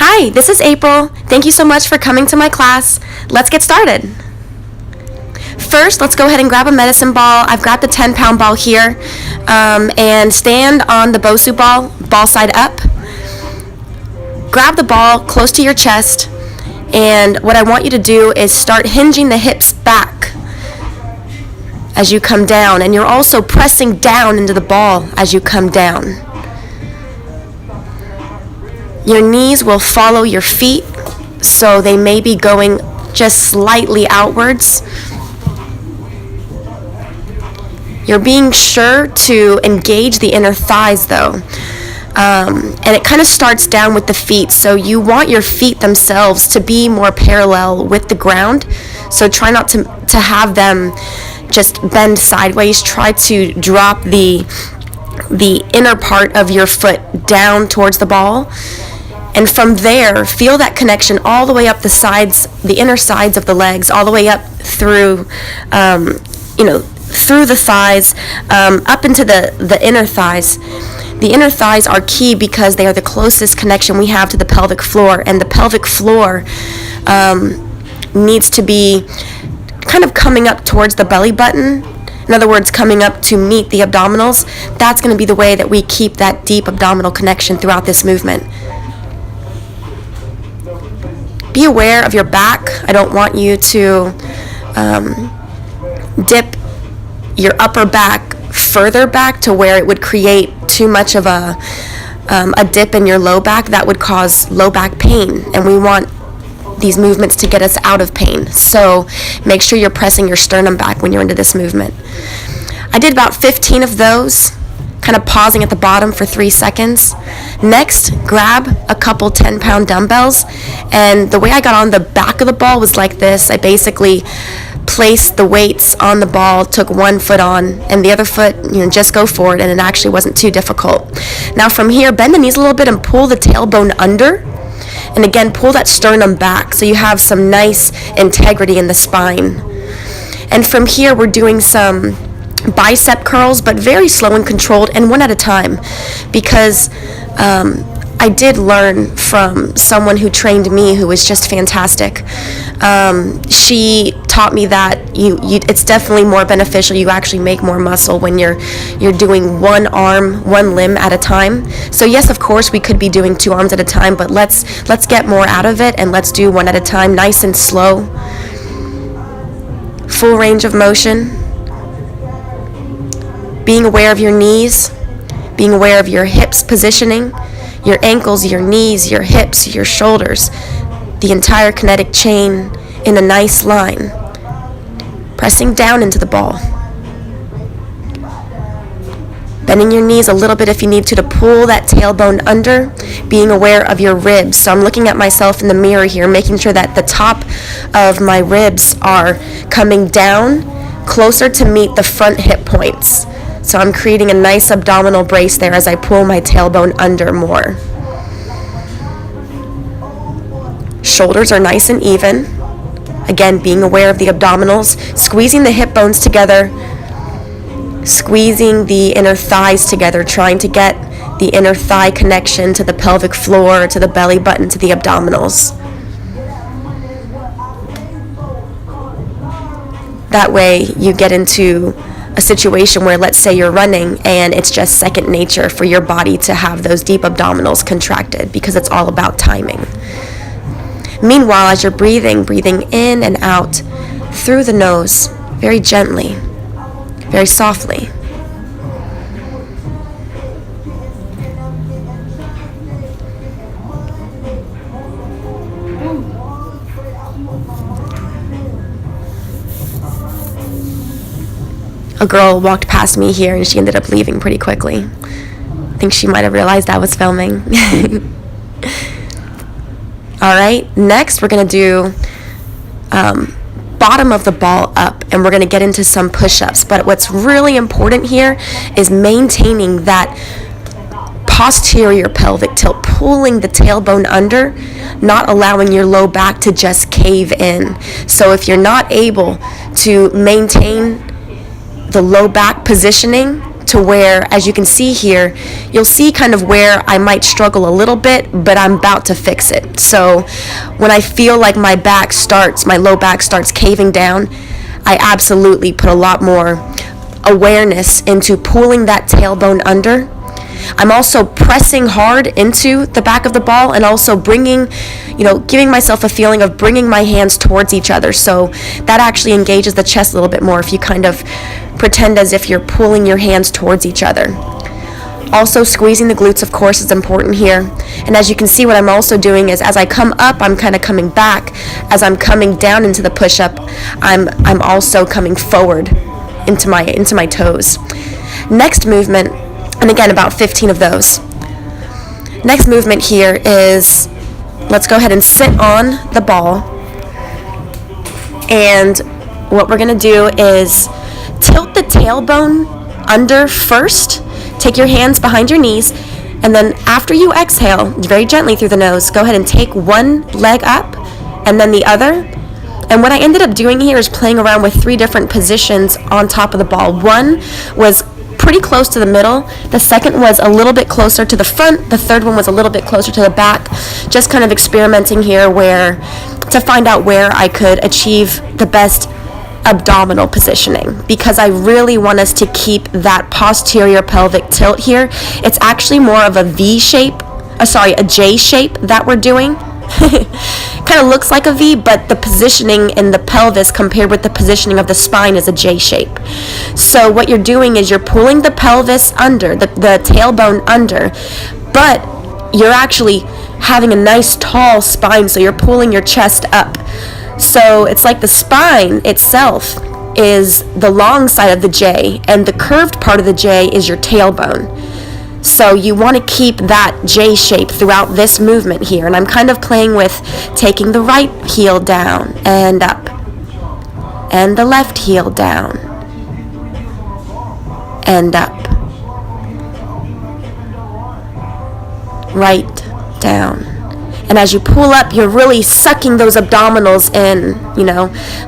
Hi, this is April. Thank you so much for coming to my class. Let's get started. First, let's go ahead and grab a medicine ball. I've got the 10-pound ball here. And stand on the Bosu ball side up. Grab the ball close to your chest. And what I want you to do is start hinging the hips back as you come down. And you're also pressing down into the ball as you come down. Your knees will follow your feet, so they may be going just slightly outwards. You're being sure to engage the inner thighs though. And it kind of starts down with the feet, so you want your feet themselves to be more parallel with the ground. So try not to have them just bend sideways. Try to drop the inner part of your foot down towards the ball. And from there, feel that connection all the way up the sides, the inner sides of the legs, all the way up through, through the thighs, up into the inner thighs. The inner thighs are key because they are the closest connection we have to the pelvic floor, and the pelvic floor needs to be kind of coming up towards the belly button. In other words, coming up to meet the abdominals. That's going to be the way that we keep that deep abdominal connection throughout this movement. Be aware of your back. I don't want you to dip your upper back further back to where it would create too much of a dip in your low back. That would cause low back pain, and we want these movements to get us out of pain. So make sure you're pressing your sternum back when you're into this movement. I did about 15 of those, kind of pausing at the bottom for 3 seconds. Next, grab a couple 10-pound dumbbells, and the way I got on the back of the ball was like this. I basically placed the weights on the ball, took one foot on, and the other foot, just go forward, and it actually wasn't too difficult. Now from here, bend the knees a little bit and pull the tailbone under, and again, pull that sternum back so you have some nice integrity in the spine. And from here, we're doing some bicep curls, but very slow and controlled, and one at a time, because I did learn from someone who trained me who was just fantastic. She taught me that it's definitely more beneficial. You actually make more muscle when you're doing one arm, one limb at a time. So yes, of course, we could be doing 2 arms at a time, but let's get more out of it, and let's do one at a time, nice and slow. Full range of motion. Being aware of your knees, being aware of your hips positioning, your ankles, your knees, your hips, your shoulders, the entire kinetic chain in a nice line. Pressing down into the ball. Bending your knees a little bit if you need to pull that tailbone under, being aware of your ribs. So I'm looking at myself in the mirror here, making sure that the top of my ribs are coming down closer to meet the front hip points. So I'm creating a nice abdominal brace there as I pull my tailbone under more. Shoulders are nice and even. Again, being aware of the abdominals, squeezing the hip bones together, squeezing the inner thighs together, trying to get the inner thigh connection to the pelvic floor, to the belly button, to the abdominals. That way you get into a situation where, let's say you're running and it's just second nature for your body to have those deep abdominals contracted, because it's all about timing. Meanwhile, as you're breathing in and out through the nose, very gently, very softly. A girl walked past me here and she ended up leaving pretty quickly. I think she might have realized I was filming. Alright, next we're going to do bottom of the ball up, and we're going to get into some push-ups. But what's really important here is maintaining that posterior pelvic tilt, pulling the tailbone under, not allowing your low back to just cave in. So if you're not able to maintain the low back positioning, to where, as you can see here, you'll see kind of where I might struggle a little bit, but I'm about to fix it. So when I feel like my low back starts caving down, I absolutely put a lot more awareness into pulling that tailbone under. I'm also pressing hard into the back of the ball and also giving myself a feeling of bringing my hands towards each other. So that actually engages the chest a little bit more if you kind of pretend as if you're pulling your hands towards each other. Also, squeezing the glutes, of course, is important here. And as you can see, what I'm also doing is as I come up, I'm kind of coming back. As I'm coming down into the push-up, I'm also coming forward into my toes. Next movement, and again, about 15 of those. Next movement here is, let's go ahead and sit on the ball. And what we're going to do is tilt the tailbone under first. Take your hands behind your knees. And then after you exhale, very gently through the nose, go ahead and take one leg up and then the other. And what I ended up doing here is playing around with 3 different positions on top of the ball. One was pretty close to the middle. The second was a little bit closer to the front. The third one was a little bit closer to the back. Just kind of experimenting here to find out where I could achieve the best abdominal positioning, because I really want us to keep that posterior pelvic tilt here. It's actually more of a J shape that we're doing. Kind of looks like a V, but the positioning in the pelvis compared with the positioning of the spine is a J shape. So what you're doing is you're pulling the pelvis under, the tailbone under, but you're actually having a nice tall spine, so you're pulling your chest up. So it's like the spine itself is the long side of the J, and the curved part of the J is your tailbone. So you want to keep that J shape throughout this movement here. And I'm kind of playing with taking the right heel down and up, and the left heel down and up, right, down. And as you pull up, you're really sucking those abdominals in,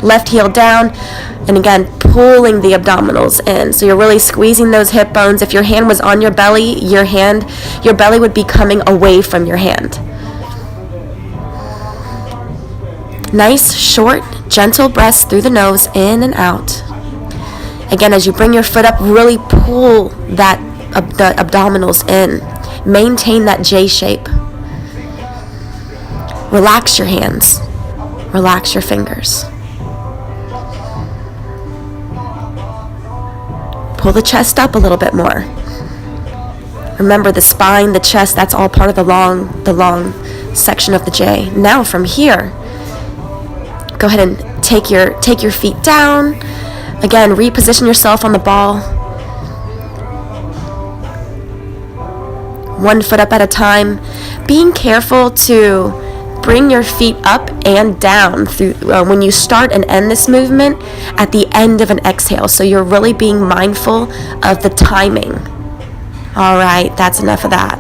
left heel down, and again, pulling the abdominals in. So you're really squeezing those hip bones. If your hand was on your belly, your belly would be coming away from your hand. Nice, short, gentle breaths through the nose, in and out. Again, as you bring your foot up, really pull the abdominals in. Maintain that J shape. Relax your hands. Relax your fingers. Pull the chest up a little bit more. Remember, the spine, the chest, that's all part of the long section of the J. Now from here, go ahead and take your feet down. Again, reposition yourself on the ball. One foot up at a time. Being careful to bring your feet up and down through when you start and end this movement at the end of an exhale. So you're really being mindful of the timing. All right, that's enough of that.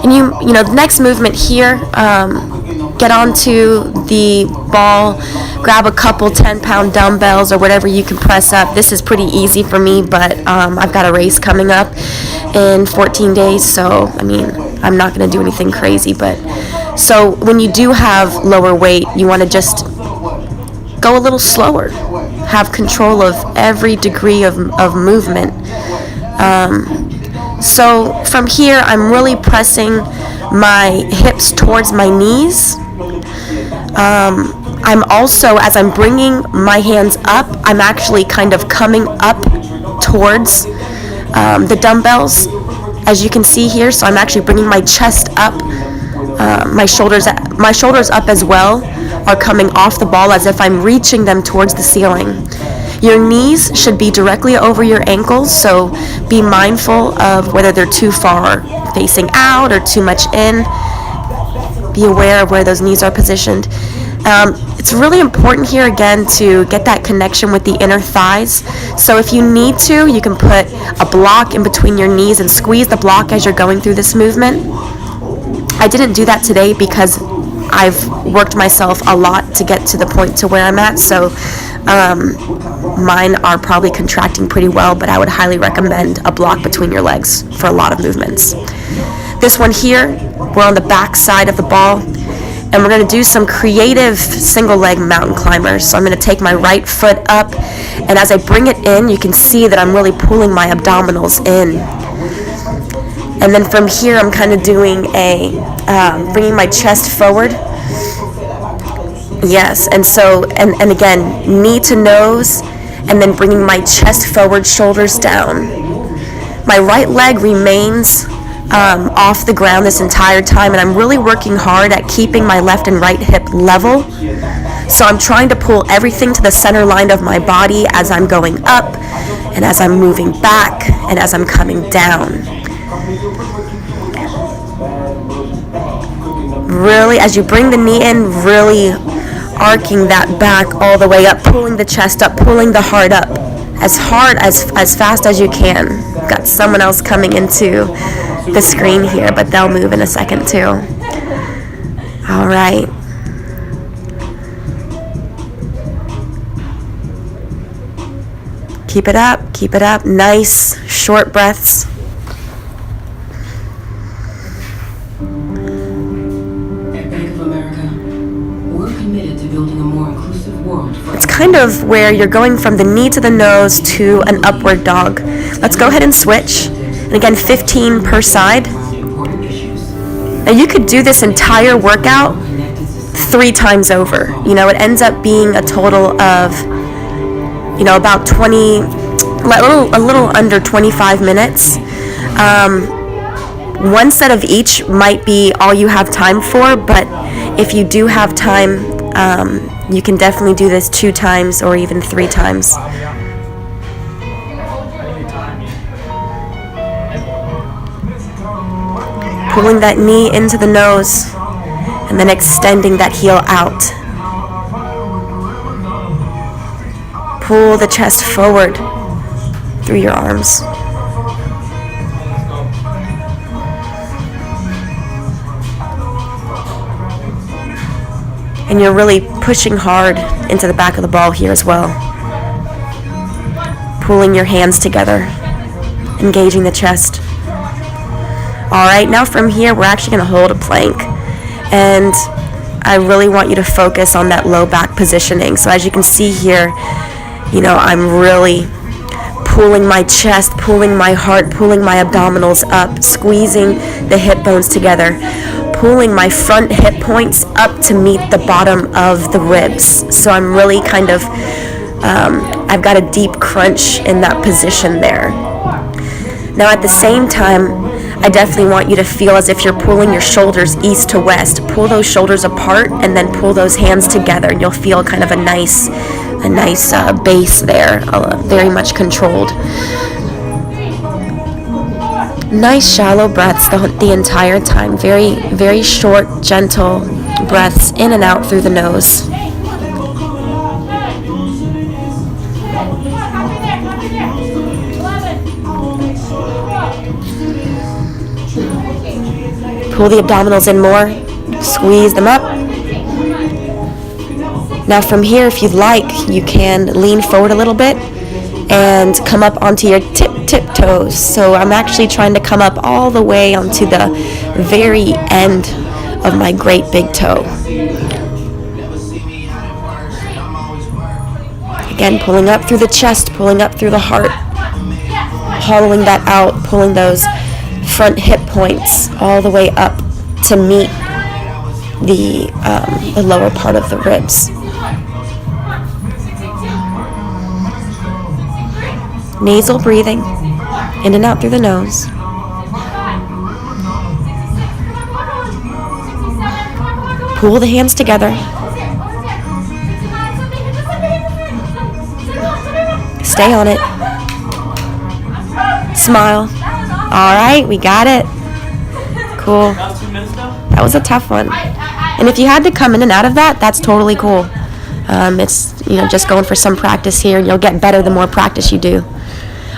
And the next movement here, get onto the ball, grab a couple 10-pound dumbbells or whatever you can press up. This is pretty easy for me, but I've got a race coming up in 14 days, so I'm not going to do anything crazy. But so when you do have lower weight, you want to just go a little slower, have control of every degree of movement. So from here, I'm really pressing my hips towards my knees. I'm also, as I'm bringing my hands up, I'm actually kind of coming up towards the dumbbells, as you can see here. So I'm actually bringing my chest up, my shoulders up as well are coming off the ball as if I'm reaching them towards the ceiling. Your knees should be directly over your ankles, so be mindful of whether they're too far facing out or too much in. Be aware of where those knees are positioned. It's really important here, again, to get that connection with the inner thighs. So if you need to, you can put a block in between your knees and squeeze the block as you're going through this movement. I didn't do that today because I've worked myself a lot to get to the point to where I'm at, so Mine are probably contracting pretty well, but I would highly recommend a block between your legs for a lot of movements. This one here, we're on the back side of the ball, and we're going to do some creative single leg mountain climbers. So I'm going to take my right foot up, and as I bring it in, you can see that I'm really pulling my abdominals in. And then from here, I'm kind of doing bringing my chest forward. Yes, and so, and again, knee to nose, and then bringing my chest forward, shoulders down. My right leg remains off the ground this entire time, and I'm really working hard at keeping my left and right hip level. So I'm trying to pull everything to the center line of my body as I'm going up, and as I'm moving back, and as I'm coming down. Really, as you bring the knee in, really arcing that back all the way up, pulling the chest up, pulling the heart up as hard, as fast as you can. Got someone else coming into the screen here, but they'll move in a second too. All right. Keep it up, keep it up. Nice short breaths. It's kind of where you're going from the knee to the nose to an upward dog. Let's go ahead and switch. And again, 15 per side. Now you could do this entire workout 3 times over. You know, it ends up being a total of, you know, about 20, a little under 25 minutes. One set of each might be all you have time for, but if you do have time, you can definitely do this 2 times or even 3 times. Pulling that knee into the nose and then extending that heel out. Pull the chest forward through your arms. And you're really pushing hard into the back of the ball here as well. Pulling your hands together, engaging the chest. All right, now from here, we're actually going to hold a plank. And I really want you to focus on that low back positioning. So as you can see here, you know, I'm really pulling my chest, pulling my heart, pulling my abdominals up, squeezing the hip bones together, pulling my front hip points up to meet the bottom of the ribs. So I'm really kind of, I've got a deep crunch in that position there. Now at the same time, I definitely want you to feel as if you're pulling your shoulders east to west. Pull those shoulders apart and then pull those hands together, and you'll feel kind of a nice base there, very much controlled. Nice shallow breaths the entire time. Very, very short, gentle breaths in and out through the nose. Pull the abdominals in more, squeeze them up. Now from here, if you'd like, you can lean forward a little bit and come up onto your tiptoes. So I'm actually trying to come up all the way onto the very end of my great big toe. Again, pulling up through the chest, pulling up through the heart, hollowing that out, pulling those front hip points all the way up to meet the lower part of the ribs. Nasal breathing, in and out through the nose. Pull the hands together. Stay on it. Smile. All right, we got it. Cool. That was a tough one. And if you had to come in and out of that, that's totally cool. It's, you know, just going for some practice here, and you'll get better the more practice you do.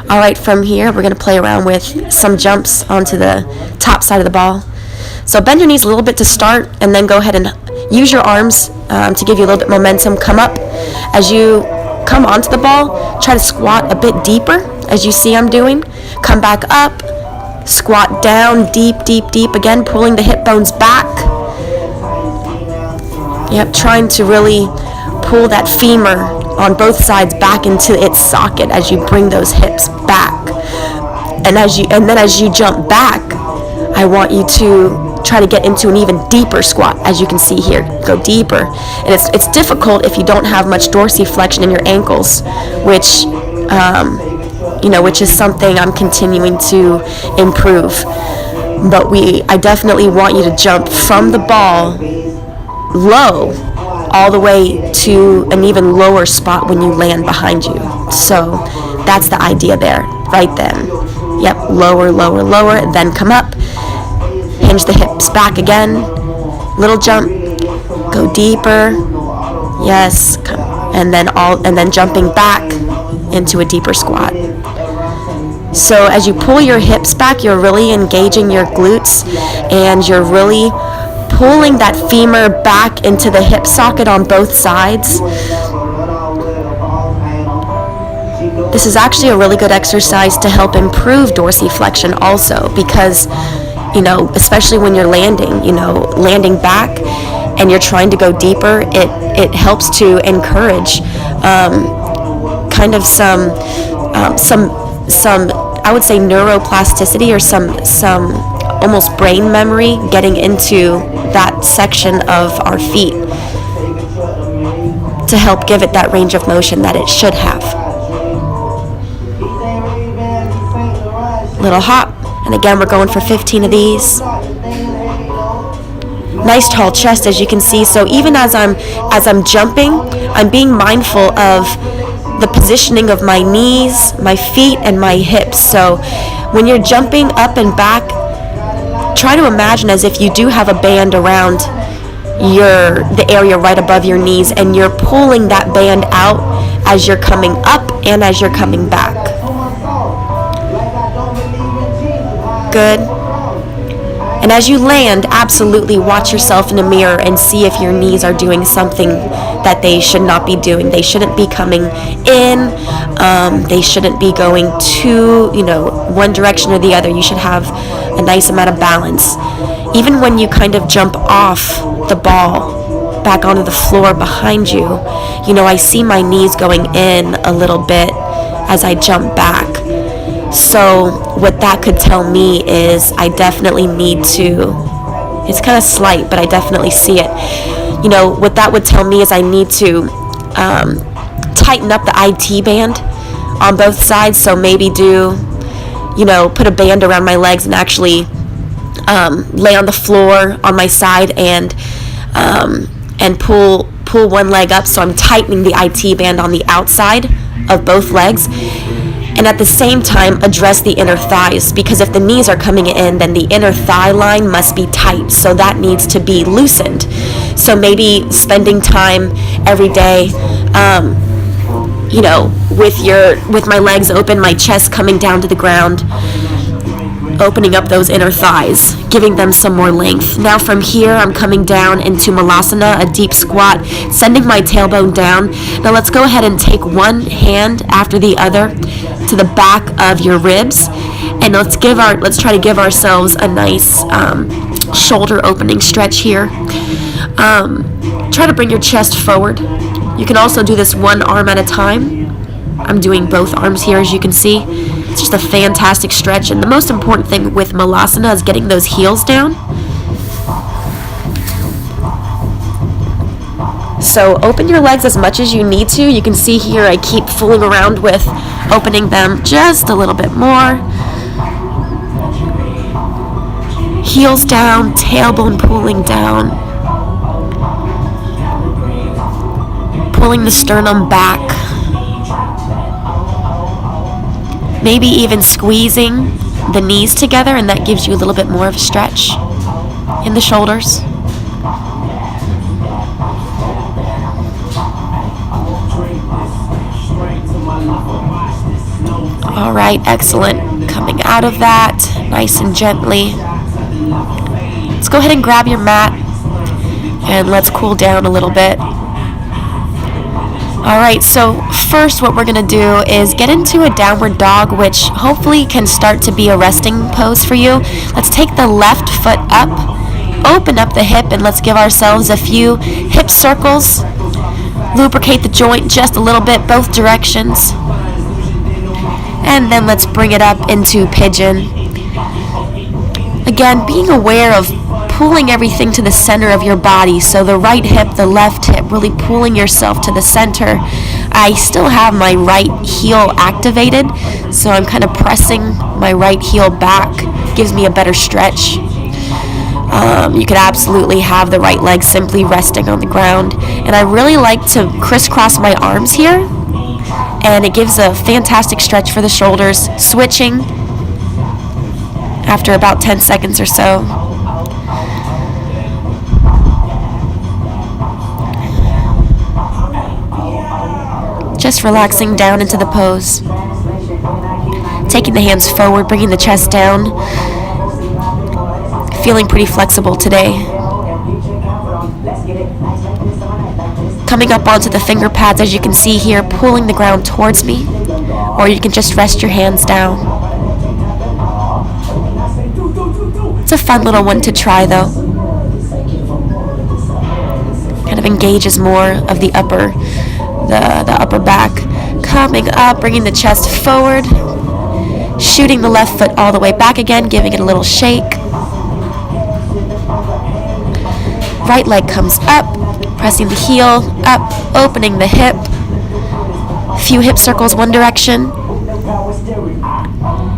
All right, from here, we're going to play around with some jumps onto the top side of the ball. So bend your knees a little bit to start, and then go ahead and use your arms to give you a little bit momentum. Come up. As you come onto the ball, try to squat a bit deeper, as you see I'm doing. Come back up, squat down, deep, deep, deep, again, pulling the hip bones back. Yep, trying to really pull that femur on both sides back into its socket as you bring those hips back. And then as you jump back, I want you to try to get into an even deeper squat, as you can see here. Go deeper. And it's difficult if you don't have much dorsiflexion in your ankles, which which is something I'm continuing to improve. But I definitely want you to jump from the ball low all the way to an even lower spot when you land behind you. So that's the idea there, right then. Yep, lower, lower, lower, then come up. Hinge the hips back again. Little jump. Go deeper. Yes, and then jumping back into a deeper squat. So as you pull your hips back, you're really engaging your glutes, and you're really pulling that femur back into the hip socket on both sides. This is actually a really good exercise to help improve dorsiflexion also, because, especially when you're landing back and you're trying to go deeper, it helps to encourage kind of some I would say neuroplasticity, or some almost brain memory getting into that section of our feet to help give it that range of motion that it should have. Little hop, and again we're going for 15 of these. Nice tall chest, as you can see. So even as I'm jumping, I'm being mindful of the positioning of my knees, my feet, and my hips. So when you're jumping up and back, try to imagine as if you do have a band around the area right above your knees, and you're pulling that band out as you're coming up and as you're coming back. Good. And as you land, absolutely watch yourself in a mirror and see if your knees are doing something that they should not be doing. They shouldn't be coming in. They shouldn't be going to, one direction or the other. You should have a nice amount of balance. Even when you kind of jump off the ball back onto the floor behind you, I see my knees going in a little bit as I jump back. So what that could tell me is I definitely need to, it's kind of slight, but I definitely see it. What that would tell me is I need to tighten up the IT band on both sides. So maybe put a band around my legs and actually lay on the floor on my side and pull one leg up. So I'm tightening the IT band on the outside of both legs. And at the same time, address the inner thighs, because if the knees are coming in, then the inner thigh line must be tight, so that needs to be loosened. So maybe spending time every day, with my legs open, my chest coming down to the ground, opening up those inner thighs, giving them some more length. Now from here, I'm coming down into Malasana, a deep squat, sending my tailbone down. Now let's go ahead and take one hand after the other to the back of your ribs, and let's try to give ourselves a nice shoulder opening stretch here. Try to bring your chest forward. You can also do this one arm at a time. I'm doing both arms here, as you can see. It's just a fantastic stretch, and the most important thing with Malasana is getting those heels down. So open your legs as much as you need to. You can see here I keep fooling around with opening them just a little bit more. Heels down, tailbone pulling down. Pulling the sternum back. Maybe even squeezing the knees together, and that gives you a little bit more of a stretch in the shoulders. All right, excellent. Coming out of that, nice and gently. Let's go ahead and grab your mat, and let's cool down a little bit. Alright, so first what we're going to do is get into a downward dog, which hopefully can start to be a resting pose for you. Let's take the left foot up, open up the hip, and let's give ourselves a few hip circles. Lubricate the joint just a little bit, both directions. And then let's bring it up into pigeon. Again, being aware of pulling everything to the center of your body. So the right hip, the left hip, really pulling yourself to the center. I still have my right heel activated, so I'm kind of pressing my right heel back. Gives me a better stretch. You could absolutely have the right leg simply resting on the ground. And I really like to crisscross my arms here, and it gives a fantastic stretch for the shoulders. Switching after about 10 seconds or so. Just relaxing down into the pose. Taking the hands forward, bringing the chest down. Feeling pretty flexible today. Coming up onto the finger pads, as you can see here, pulling the ground towards me. Or you can just rest your hands down. It's a fun little one to try though. Kind of engages more of the upper back. Coming up, bringing the chest forward, shooting the left foot all the way back again, giving it a little shake. Right leg comes up, pressing the heel up, opening the hip. Few hip circles one direction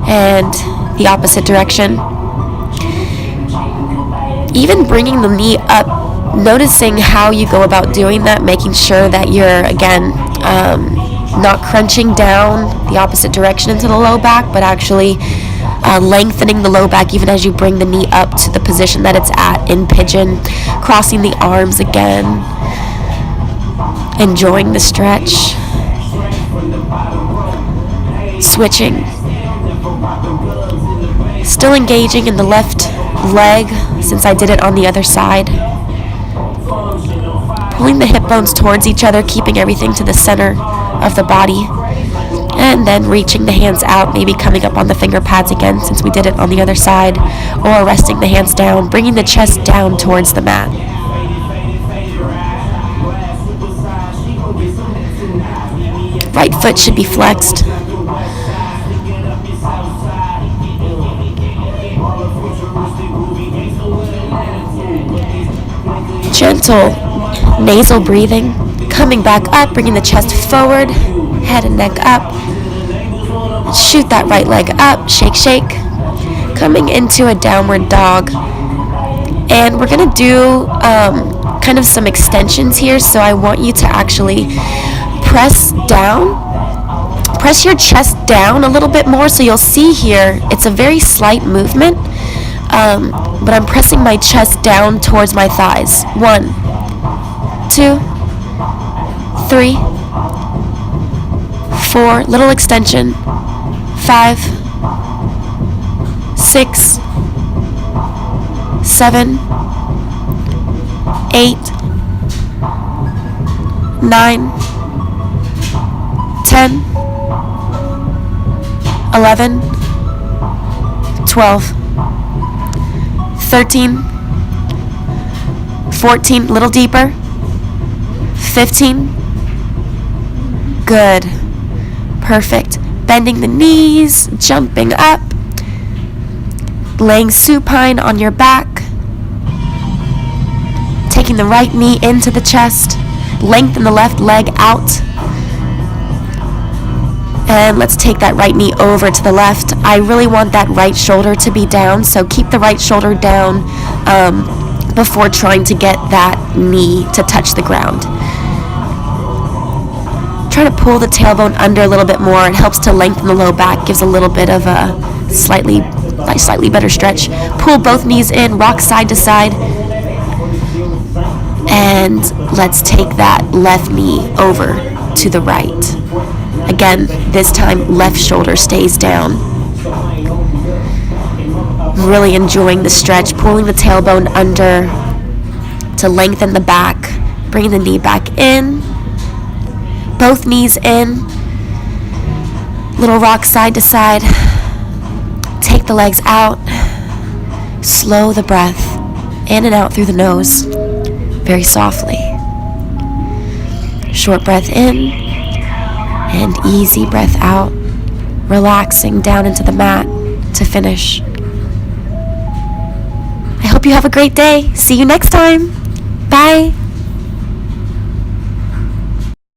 and the opposite direction. Even bringing the knee up, noticing how you go about doing that, making sure that you're, again, not crunching down the opposite direction into the low back, but actually lengthening the low back even as you bring the knee up to the position that it's at in pigeon. Crossing the arms again. Enjoying the stretch. Switching. Still engaging in the left leg since I did it on the other side. Pulling the hip bones towards each other, keeping everything to the center of the body. And then reaching the hands out, maybe coming up on the finger pads again since we did it on the other side. Or resting the hands down, bringing the chest down towards the mat. Right foot should be flexed. Gentle nasal breathing, coming back up, bringing the chest forward, head and neck up. Shoot that right leg up, shake, shake. Coming into a downward dog. And we're going to do kind of some extensions here, so I want you to actually press your chest down a little bit more. So you'll see here, it's a very slight movement. But I'm pressing my chest down towards my thighs. 1, 2, 3, 4, little extension. 5, 6, 7, 8, 9, 10, 11, 12, 13, 14, little deeper, 15, good, perfect, bending the knees, jumping up, laying supine on your back, taking the right knee into the chest, lengthen the left leg out, and let's take that right knee over to the left. I really want that right shoulder to be down, so keep the right shoulder down before trying to get that knee to touch the ground. Try to pull the tailbone under a little bit more. It helps to lengthen the low back, gives a little bit of a slightly better stretch. Pull both knees in, rock side to side. And let's take that left knee over to the right. Again, this time left shoulder stays down. Really enjoying the stretch, pulling the tailbone under to lengthen the back, bringing the knee back in, both knees in, little rock side to side. Take the legs out. Slow the breath in and out through the nose, very softly. Short breath in and easy breath out, relaxing down into the mat to finish. I hope you have a great day. See you next time. Bye.